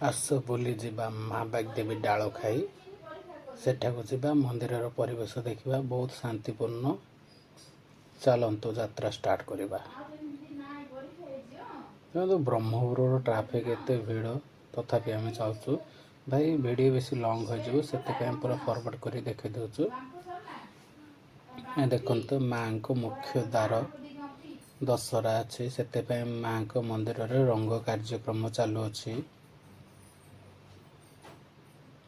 ଆସ ବୁଲି ଯିବା ମା ବାଗଦେବୀ ଡାଳ ଖାଇ ସେଠାକୁ ଯିବା, ମନ୍ଦିରର ପରିବେଶ ଦେଖିବା, ବହୁତ ଶାନ୍ତିପୂର୍ଣ୍ଣ। ଚାଲନ୍ତୁ ଯାତ୍ରା ଷ୍ଟାର୍ଟ କରିବା। କିନ୍ତୁ ବ୍ରହ୍ମପୁରର ଟ୍ରାଫିକ୍ ଏତେ ଭିଡ଼, ତଥାପି ଆମେ ଚାହୁଁଛୁ ଭାଇ ଭିଡ଼ିଓ ବେଶୀ ଲଙ୍ଗ୍ ହୋଇଯିବ, ସେଥିପାଇଁ ପୁରା ଫରୱାର୍ଡ଼ କରି ଦେଖାଇ ଦେଉଛୁ। ଦେଖନ୍ତୁ ମାଆଙ୍କ ମୁଖ୍ୟ ଦ୍ୱାର ଦଶହରା ଅଛି, ସେଥିପାଇଁ ମାଆଙ୍କ ମନ୍ଦିରରେ ରଙ୍ଗ କାର୍ଯ୍ୟକ୍ରମ ଚାଲୁଅଛି।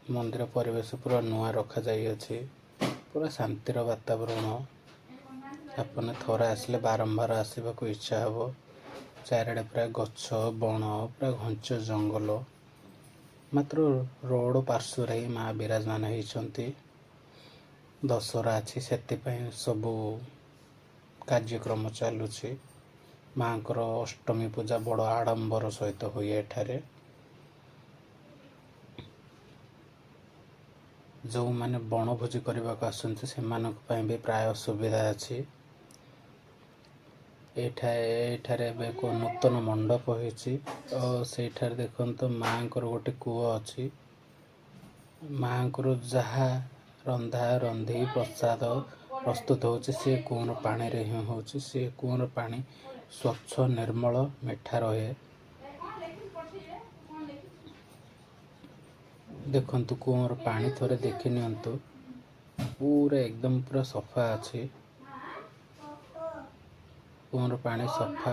ମନ୍ଦିର ପରିବେଶ ପୁରା ନୂଆ ରଖାଯାଇଅଛି, ପୁରା ଶାନ୍ତିର ବାତାବରଣ। ଆପଣ ଥରେ ଆସିଲେ ବାରମ୍ବାର ଆସିବାକୁ ଇଚ୍ଛା ହେବ। ଚାରିଆଡ଼େ ପୁରା ଗଛ ବଣ, ପୁରା ଘଞ୍ଚ ଜଙ୍ଗଲ, ମାତ୍ର ରୋଡ଼ ପାର୍ଶ୍ୱରେ ହିଁ ମା ବିରାଜମାନ ହେଇଛନ୍ତି। ଦଶହରା ଅଛି, ସେଥିପାଇଁ ସବୁ କାର୍ଯ୍ୟକ୍ରମ ଚାଲୁଛି। ମାଆଙ୍କର ଅଷ୍ଟମୀ ପୂଜା ବଡ଼ ଆଡ଼ମ୍ବର ସହିତ ହୁଏ ଏଠାରେ। ଯେଉଁମାନେ ବଣଭୋଜି କରିବାକୁ ଆସନ୍ତି ସେମାନଙ୍କ ପାଇଁ ବି ପ୍ରାୟ ସୁବିଧା ଅଛି। ଏଠାରେ ଏବେ ଏକ ନୂତନ ମଣ୍ଡପ ହୋଇଛି ଓ ସେଇଠାରେ ଦେଖନ୍ତୁ ମାଆଙ୍କର ଗୋଟେ କୂଅ ଅଛି। ମାଆଙ୍କର ଯାହା ରନ୍ଧାରନ୍ଧି ପ୍ରସାଦ ପ୍ରସ୍ତୁତ ହେଉଛି ସେ କୂଅର ପାଣିରେ ହିଁ ହେଉଛି। ସେ କୂଅର ପାଣି ସ୍ୱଚ୍ଛ ନିର୍ମଳ ମିଠା ରହେ। ଦେଖନ୍ତୁ କୂଅର ପାଣି ଥରେ ଦେଖି ନିଅନ୍ତୁ, ପୁରା ଏକଦମ ପୁରା ସଫା ଅଛି। କୂଅର ପାଣି ସଫା,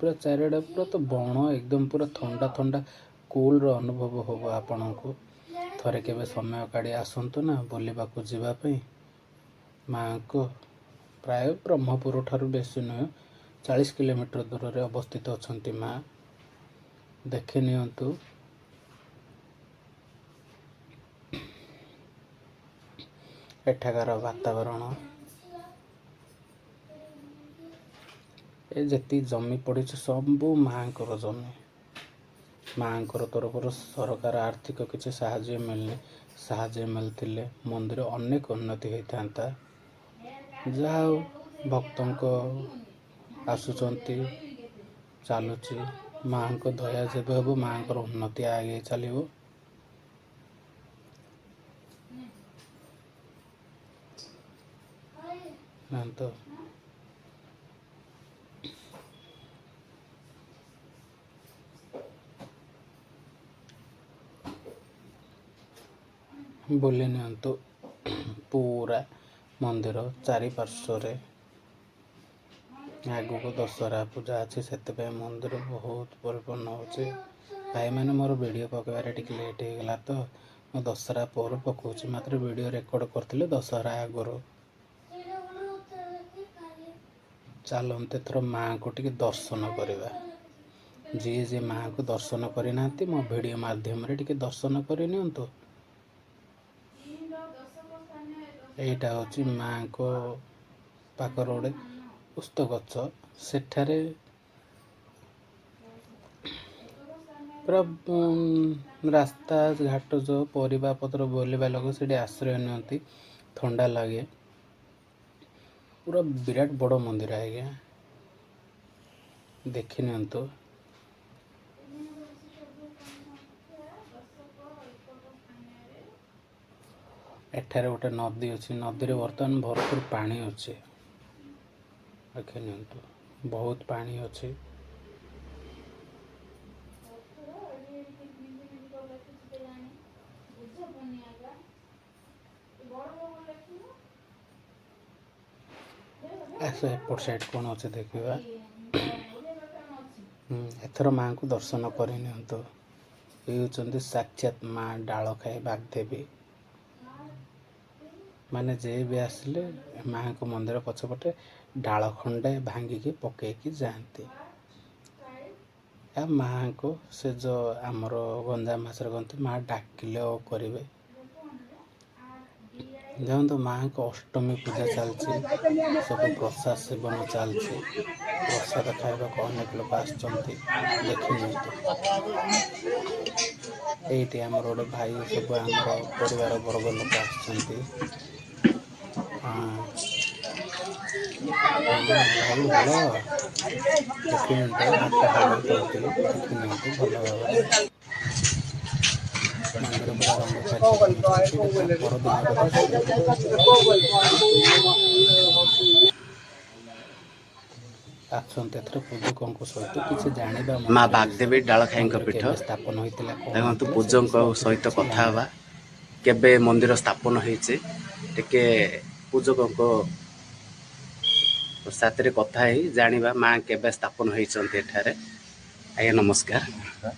ପୁରା ଚାରିଆଡ଼େ ପୁରା ତ ବଣ, ଏକଦମ ପୁରା ଥଣ୍ଡା ଥଣ୍ଡା କୁଲର ଅନୁଭବ ହେବ ଆପଣଙ୍କୁ। ଥରେ କେବେ ସମୟ କାଢ଼ି ଆସନ୍ତୁ ନା ବୁଲିବାକୁ ଯିବା ପାଇଁ। ମାଆଙ୍କୁ ପ୍ରାୟ ବ୍ରହ୍ମପୁର ଠାରୁ ବେଶୀ ନୁହେଁ, 40 କିଲୋମିଟର ଦୂରରେ ଅବସ୍ଥିତ ଅଛନ୍ତି ମା। ଦେଖି ନିଅନ୍ତୁ। ଏଠାକାର ବାତାବରଣ, ଏ ଯେତିକି ଜମି ପଡ଼ିଛି ସବୁ ମାଆଙ୍କର ଜମି। ମାଆଙ୍କର ତରଫରୁ ସରକାର ଆର୍ଥିକ କିଛି ସାହାଯ୍ୟ ମିଳିନି। ସାହାଯ୍ୟ ମିଳିଥିଲେ ମନ୍ଦିର ଅନେକ ଉନ୍ନତି ହୋଇଥାନ୍ତା। ଯାହା ହଉ ଭକ୍ତଙ୍କ ଆସୁଛନ୍ତି, ଚାଲୁଛି। ମାଆଙ୍କ ଦୟା ଯେବେ ହେବ ମାଆଙ୍କର ଉନ୍ନତି ଆଗେଇ ଚାଲିବ। ତ ବୁଲି ନିଅନ୍ତୁ ପୁରା ମନ୍ଦିର ଚାରିପାର୍ଶ୍ୱରେ। ଆଗକୁ ଦଶହରା ପୂଜା ଅଛି, ସେଥିପାଇଁ ମନ୍ଦିର ବହୁତ ପରିପୂର୍ଣ୍ଣ ହେଉଛି। ଭାଇମାନେ ମୋର ଭିଡ଼ିଓ ପକାଇବାରେ ଟିକେ ଲେଟ୍ ହେଇଗଲା ତ ମୁଁ ଦଶହରା ପରେ ପକାଉଛି, ମାତ୍ର ଭିଡ଼ିଓ ରେକର୍ଡ଼ କରିଥିଲି ଦଶହରା ଆଗରୁ। ଚାଲନ୍ତୁ ଏଥର ମାଆଙ୍କୁ ଟିକେ ଦର୍ଶନ କରିବା। ଯିଏ ମାଆଙ୍କୁ ଦର୍ଶନ କରିନାହାନ୍ତି ମୋ ଭିଡ଼ିଓ ମାଧ୍ୟମରେ ଟିକେ ଦର୍ଶନ କରିନିଅନ୍ତୁ। ଏଇଟା ହେଉଛି ମାଆଙ୍କ ପାଖର ଗୋଟେ ପୁସ୍ତ ଗଛ। ସେଠାରେ ପୁରା ରାସ୍ତା ଘାଟ ଯେଉଁ ପରିବା ପତ୍ର ବୋଲିବା ଲୋକ ସେଠି ଆଶ୍ରୟ ନିଅନ୍ତି, ଥଣ୍ଡା ଲାଗେ। ପୁରା ବିରାଟ ବଡ଼ ମନ୍ଦିର ଆଜ୍ଞା, ଦେଖି ନିଅନ୍ତୁ। ଏଠାରେ ଗୋଟେ ନଦୀ ଅଛି, ନଦୀରେ ବର୍ତ୍ତମାନ ଭରପୁର ପାଣି ଅଛି। ଦେଖି ନିଅନ୍ତୁ, ବହୁତ ପାଣି ଅଛି। ଆସ ଏପଟ ସାଇଡ୍ କ'ଣ ଅଛି ଦେଖିବା। ଏଥର ମାଆଙ୍କୁ ଦର୍ଶନ କରିନିଅନ୍ତୁ। ଏ ହେଉଛନ୍ତି ସାକ୍ଷାତ ମା ଡାଳଖାଇ ବାଗଦେବୀ। ମାନେ ଯେ ବି ଆସିଲେ ମାଆଙ୍କ ମନ୍ଦିର ପଛପଟେ ଡାଳ ଖଣ୍ଡେ ଭାଙ୍ଗିକି ପକେଇକି ଯାଆନ୍ତି। ମାଆଙ୍କୁ ସେ ଯେଉଁ ଆମର ଗଞ୍ଜାମ ଭାଷାରେ କହନ୍ତି ମା ଡାକିଲେ ଓ କରିବେ। ଦେଖନ୍ତୁ ମାଆଙ୍କ ଅଷ୍ଟମୀ ପୂଜା ଚାଲିଛି, ସବୁ ପ୍ରସାଦ ସେବନ ଚାଲିଛି। ପ୍ରସାଦ ଖାଇବାକୁ ଅନେକ ଲୋକ ଆସିଛନ୍ତି, ଦେଖି ନିଅନ୍ତୁ। ଏଇଠି ଆମର ଗୋଟେ ଭାଇ, ସବୁ ଆମର ପରିବାର ବର୍ଗ ଲୋକ ଆସିଛନ୍ତି। ଭାଇ ଭଲ, ଦେଖି ନିଅନ୍ତୁ, ହାତ ହଲେଇ ଦେଉଛି, ଦେଖି ନିଅନ୍ତୁ ଭଲ ଭାବରେ। ଆରମ୍ଭ କାର୍ଯ୍ୟକ୍ରମ ଚାଲିଛି। ତା ପରଦିନର ଆସନ୍ତି ଏଥିରେ ପୂଜକଙ୍କ ସହିତ କିଛି ଜାଣିବା ମା ମନ୍ଦିର ବାଗଦେବୀ ବିଷୟରେ, ଡାଳଖାଇଙ୍କ ମନ୍ଦିର ପୀଠ। କେବେ ସ୍ଥାପନ ହୋଇଥିଲା, କଣ ଦେଖନ୍ତୁ ହୋଇଥିଲା ସେ ପୂଜକଙ୍କ ବିଷୟରେ ଅଧିକ ସହିତ କିଛି କଥା ଜାଣିବା। ହେବା, କେବେ ମନ୍ଦିର ସ୍ଥାପନ ହେଇଛି ଟିକେ ପୂଜକଙ୍କ ସାଥିରେ କଥା ହେଇ ଜାଣିବା ମା କେବେ ସ୍ଥାପନ ହେଇଛନ୍ତି ଏଠାରେ। ଆଜ୍ଞା ନମସ୍କାର। ନମସ୍କାର।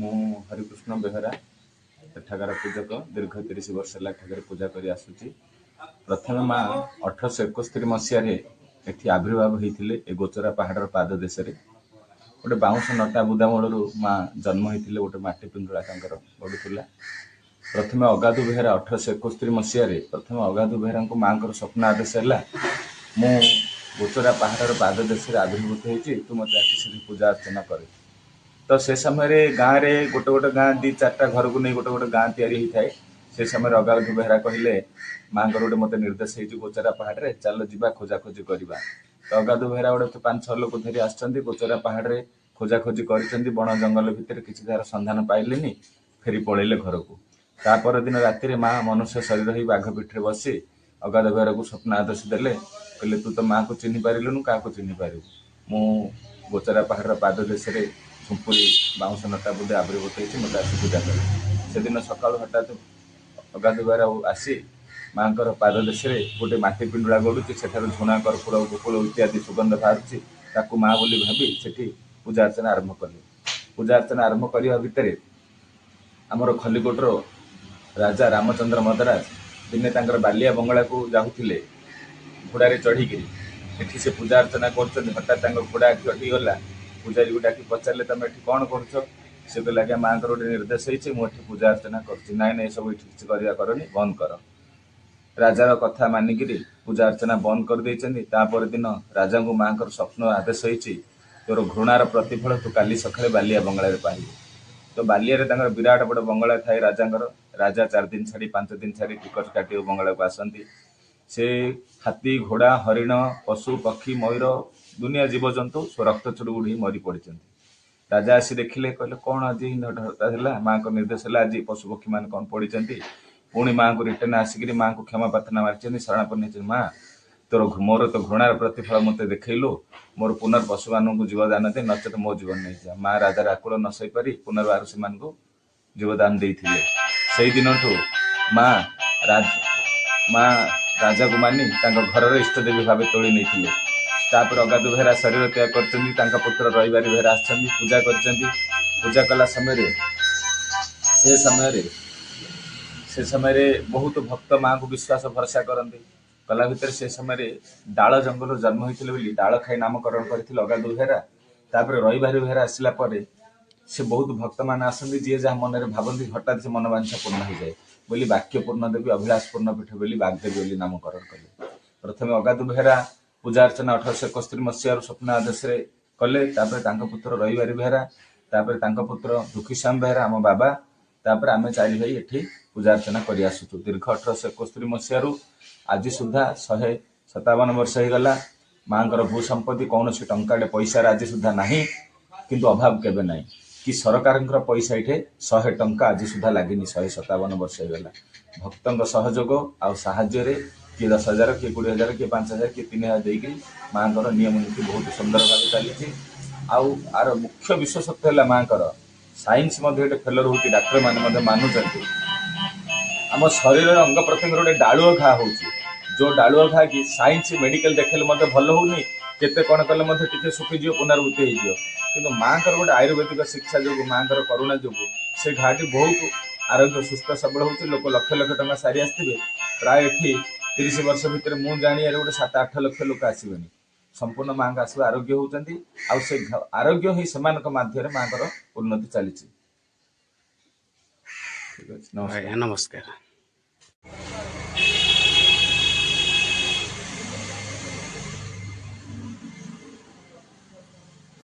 ମୁଁ ହରିକୃଷ୍ଣ ବେହେରା, ଏଠାକାର ପୂଜକ। ଦୀର୍ଘ 30 ବର୍ଷ ହେଲା ଏଠାକାର ପୂଜା କରି ଆସୁଛି। ପ୍ରଥମେ ମା 1871 ମସିହାରେ ଏଠି ଆବିର୍ଭାବ ହୋଇଥିଲେ। ଏ ଗୋଚରା ପାହାଡ଼ର ପାଦ ଦେଶରେ ଗୋଟେ ବାଉଁଶ ନଟା ବୁଦା ମୂଳରୁ ମା ଜନ୍ମ ହୋଇଥିଲେ। ଗୋଟେ ମାଟି ପିଣ୍ଡୁଳା ତାଙ୍କର ଗଡ଼ୁଥିଲା। ପ୍ରଥମେ ଅଗାଧୁ ବେହେରା 1871 ମସିହାରେ ପ୍ରଥମେ ଅଗାଧୁ ବେହେରାଙ୍କୁ ମାଙ୍କର ସ୍ୱପ୍ନ ଆଦେଶ ହେଲା, ମୁଁ ଗୋଚରା ପାହାଡ଼ର ପାଦ ଦେଶରେ ଆବିର୍ଭୂତ ହେଇଛି, ତୁ ମୋତେ ଆସି ସେଠି ପୂଜା ଅର୍ଚ୍ଚନା କରେ। ତ ସେ ସମୟରେ ଗାଁରେ ଗୋଟେ ଗୋଟେ ଗାଁ 2-4ଟା ଘରକୁ ନେଇ ଗୋଟେ ଗୋଟେ ଗାଁ ତିଆରି ହେଇଥାଏ। ସେ ସମୟରେ ଅଗାଧୁ ବେହେରା କହିଲେ, ମାଙ୍କର ଗୋଟେ ମୋତେ ନିର୍ଦ୍ଦେଶ ହେଇଛି ଗୋଚରା ପାହାଡ଼ରେ, ଚାଲ ଯିବା ଖୋଜାଖୋଜି କରିବା। ତ ଅଗାଧୁ ବେହେରା ଗୋଟେ 5-6 ଲୋକ ଧରି ଆସିଛନ୍ତି। ଗୋଚରା ପାହାଡ଼ରେ ଖୋଜାଖୋଜି କରିଛନ୍ତି, ବଣ ଜଙ୍ଗଲ ଭିତରେ କିଛି ତାର ସନ୍ଧାନ ପାଇଲେନି, ଫେରି ପଳେଇଲେ ଘରକୁ। ତା ପରଦିନ ରାତିରେ ମା ମନୁଷ୍ୟ ଶରୀର ହେଇ ବାଘ ପିଠିରେ ବସି ଅଗାଧୁ ବେହେରାକୁ ସ୍ୱପ୍ନ ଆଦେଶ ଦେଲେ, କହିଲେ ତୁ ତ ମାଆକୁ ଚିହ୍ନି ପାରିଲୁନୁ, କାହାକୁ ଚିହ୍ନି ପାରିବୁ? ମୁଁ ଗୋଚରା ପାହାଡ଼ର ପାଦ ଦେଶରେ ଝୁମ୍ପୁରି ବାଉଁଶ ନଟା ବୁଦା ଆବିର୍ଭୂତ ହେଇଛି, ମୋତେ ଆସି ପୂଜା କଲେ। ସେଦିନ ସକାଳୁ ହଠାତ୍ ଅଗାଧୁ ବେହେରା ଆସି ମାଙ୍କର ପାଦ ଦେଶରେ ଗୋଟେ ମାଟି ପିଣ୍ଡୁଳା ଗଡ଼ୁଛି, ସେଠାରୁ ଝୁଣା, କର୍ପୂର, ଗୋକୁଳ ଇତ୍ୟାଦି ସୁଗନ୍ଧ ବାହାରୁଛି। ତାକୁ ମା ବୋଲି ଭାବି ସେଠି ପୂଜା ଅର୍ଚ୍ଚନା ଆରମ୍ଭ କଲେ। ପୂଜା ଅର୍ଚ୍ଚନା ଆରମ୍ଭ କରିବା ଭିତରେ ଆମର ଖଲିକୋଟର ରାଜା ରାମଚନ୍ଦ୍ର ମଦରାଜ ଦିନେ ତାଙ୍କର ବାଲିଆ ବଙ୍ଗଳାକୁ ଯାଉଥିଲେ ଘୋଡ଼ାରେ ଚଢ଼ିକିରି। ଏଠି ସେ ପୂଜା ଅର୍ଚ୍ଚନା କରୁଛନ୍ତି, ହଠାତ୍ ତାଙ୍କ ଘୋଡ଼ା ଏଠି ଅଟିଗଲା। ପୂଜାରୀକୁ ଡାକି ପଚାରିଲେ, ତମେ ଏଠି କ'ଣ କରୁଛ? ସେ କହିଲେ, ଆଜ୍ଞା ମାଙ୍କର ଗୋଟେ ନିର୍ଦ୍ଦେଶ ହେଇଛି, ମୁଁ ଏଠି ପୂଜା ଅର୍ଚ୍ଚନା କରୁଛି। ନାଇଁ ଏସବୁ ଏଠି କିଛି କରିବା କରନି, ବନ୍ଦ କର। ରାଜାର କଥା ମାନିକିରି ପୂଜା ଅର୍ଚ୍ଚନା ବନ୍ଦ କରିଦେଇଛନ୍ତି। ତା ପରଦିନ ରାଜାଙ୍କୁ ମାଙ୍କର ସ୍ୱପ୍ନ ଆଦେଶ ହେଇଛି, ତୋର ଘୃଣାର ପ୍ରତିଫଳ ତୁ କାଲି ସକାଳେ ବାଲିଆ ବଙ୍ଗଳାରେ ପାଇବୁ। ତ ବାଲିଆରେ ତାଙ୍କର ବିରାଟ ବଡ଼ ବଙ୍ଗଳା ଥାଏ ରାଜାଙ୍କର। ରାଜା 4 ଦିନ ଛାଡ଼ି 5 ଦିନ ଛାଡ଼ି ଟିକଟ କାଟି ବଙ୍ଗଳାକୁ ଆସନ୍ତି। ସେ ହାତୀ, ଘୋଡ଼ା, ହରିଣ, ପଶୁ, ପକ୍ଷୀ, ମୟୂର, ଦୁନିଆ ଜୀବଜନ୍ତୁ ରକ୍ତ ଚୁଡ଼ୁ ଉଡ଼ି ମରି ପଡ଼ିଛନ୍ତି। ରାଜା ଆସି ଦେଖିଲେ, କହିଲେ କ'ଣ ଆଜି ହଠାତ୍ ହେଲା? ମାଙ୍କ ନିର୍ଦ୍ଦେଶ ହେଲା ଆଜି ପଶୁପକ୍ଷୀମାନେ କ'ଣ ପଡ଼ିଛନ୍ତି। ପୁଣି ମାଙ୍କୁ ରିଟର୍ନ ଆସିକିରି ମାଙ୍କୁ କ୍ଷମା ପ୍ରାର୍ଥନା ମାରିଛନ୍ତି, ଶରଣାପନ୍ନ ହେଇଛନ୍ତି। ମା ମୋର ତ ଘୃଣାର ପ୍ରତିଫଳ ମୋତେ ଦେଖେଇଲୁ, ମୋର ପୁନର୍ ପଶୁମାନଙ୍କୁ ଜୀବଦାନ ଦେ, ନଚେତ ମୋ ଜୀବନ ନେଇଯା। ମା ରାଜାର ଆକୁଳ ନ ସହିପାରି ପୁନର୍ବାର ସେମାନଙ୍କୁ ଜୀବଦାନ ଦେଇଥିଲେ। ସେଇ ଦିନଠୁ ମା ରାଜାକୁ ମାନି ତାଙ୍କ ଘରର ଇଷ୍ଟଦେବୀ ଭାବେ ତୋଳି ନେଇଥିଲେ। ତାପରେ ଅଗାଧୁ ବେହେରା ଶରୀର ତ୍ୟାଗ କରିଛନ୍ତି। ତାଙ୍କ ପୁତ୍ର ରଇବାରୀ ବେହେରା ଆସିଛନ୍ତି, ପୂଜା କରିଛନ୍ତି। ପୂଜା କଲା ସମୟରେ ସେ ସମୟରେ ବହୁତ ଭକ୍ତ ମାଙ୍କୁ ବିଶ୍ୱାସ ଭରସା କରନ୍ତି। କଲା ଭିତରେ ସେ ସମୟରେ ଡାଳ ଜଙ୍ଗଲରୁ ଜନ୍ମ ହୋଇଥିଲେ ବୋଲି ଡାଳ ଖାଇ ନାମକରଣ କରିଥିଲେ ଅଗାଧୁ ବେହେରା। ତାପରେ ରଇବାରୀ ବେହେରା ଆସିଲା ପରେ ସେ ବହୁତ ଭକ୍ତମାନେ ଆସନ୍ତି, ଯିଏ ଯାହା ମନରେ ଭାବନ୍ତି ହଠାତ୍ ସେ ମନବାଞ୍ଛା ପୂର୍ଣ୍ଣ ହେଇଯାଏ ବୋଲି ବାକ୍ୟ ପୂର୍ଣ୍ଣ ଦେବୀ, ଅଭିଳାଷ ପୂର୍ଣ୍ଣ ପୀଠ ବୋଲି ବାଗଦେବୀ ବୋଲି ନାମକରଣ କଲେ। ପ୍ରଥମେ ଅଗାଧୁ ବେହେରା ପୂଜା ଅର୍ଚ୍ଚନା 1871 ମସିହାରୁ ସ୍ୱପ୍ନ ଆଦେଶରେ କଲେ। ତାପରେ ତାଙ୍କ ପୁତ୍ର ରଇବାରୀ ବେହେରା, ତାପରେ ତାଙ୍କ ପୁତ୍ର ଦୁଃଖୀଶ୍ୟାମ ବେହେରା ଆମ ବାବା, ତାପରେ ଆମେ 4 ଭାଇ ଏଠି ପୂଜା ଅର୍ଚ୍ଚନା କରି ଆସୁଛୁ। ଦୀର୍ଘ 1871 ମସିହାରୁ ଆଜି ସୁଦ୍ଧା 157 ବର୍ଷ ହେଇଗଲା। ମାଙ୍କର ଭୂ ସମ୍ପତ୍ତି କୌଣସି ଟଙ୍କାଟେ ପଇସାରେ ଆଜି ସୁଦ୍ଧା ନାହିଁ, କିନ୍ତୁ ଅଭାବ କେବେ ନାହିଁ। କି ସରକାରଙ୍କର ପଇସା ଏଠି 100 ଟଙ୍କା ଆଜି ସୁଦ୍ଧା ଲାଗିନି। 157 ବର୍ଷ ହେଇଗଲା। ଭକ୍ତଙ୍କ ସହଯୋଗ ଆଉ ସାହାଯ୍ୟରେ କିଏ 10,000, କିଏ 20,000, କିଏ 5,000, କିଏ 3,000 ଦେଇକି ମାଙ୍କର ନିୟମ ନୀତି ବହୁତ ସୁନ୍ଦର ଭାବେ ଚାଲିଛି। ଆଉ ଆର ମୁଖ୍ୟ ବିଶେଷତ୍ୱ ହେଲା ମାଙ୍କର ସାଇନ୍ସ ମଧ୍ୟ ଏଠି ଫେଲୋ ରହୁଛି, ଡାକ୍ତରମାନେ ମଧ୍ୟ ମାନୁଛନ୍ତି। ଆମ ଶରୀରର ଅଙ୍ଗ ପ୍ରତ୍ୟଙ୍ଗର ଗୋଟେ ଡାଳୁଅ ଘା ହେଉଛି, ଯେଉଁ ଡାଳୁଅ ଘା କି ସାଇନ୍ସ ମେଡ଼ିକାଲ ଦେଖେଇଲେ ମଧ୍ୟ ଭଲ ହେଉନି, କେତେ କ'ଣ କଲେ ମଧ୍ୟ ଟିକେ ଶୁଖିଯିବ, ପୁନରାବୃତ୍ତି ହେଇଯିବ। କିନ୍ତୁ ମାଙ୍କର ଗୋଟେ ଆୟୁର୍ବେଦିକ ଶିକ୍ଷା ଯୋଗୁଁ, ମାଙ୍କର କରୁଣା ଯୋଗୁଁ ସେ ଘାଟି ବହୁତ ଆରୋଗ୍ୟ ସୁସ୍ଥ ସବଳ ହେଉଛି। ଲୋକ ଲକ୍ଷ ଲକ୍ଷ ଟଙ୍କା ସାରି ଆସିଥିବେ, ପ୍ରାୟ ଏଠି 30 ବର୍ଷ ଭିତରେ ମୁଁ ଜାଣିବାରେ ଗୋଟେ 7-8 ଲକ୍ଷ ଲୋକ ଆସିବେନି। ସମ୍ପୂର୍ଣ୍ଣ ମାଙ୍କ ଆସିବା ଆରୋଗ୍ୟ ହେଉଛନ୍ତି। ଆଉ ସେ ଆରୋଗ୍ୟ ହିଁ ସେମାନଙ୍କ ମାଧ୍ୟମରେ ମାଙ୍କର ଉନ୍ନତି ଚାଲିଛି। ଠିକ ଅଛି, ନମସ୍କାର। ଆଜ୍ଞା ନମସ୍କାର।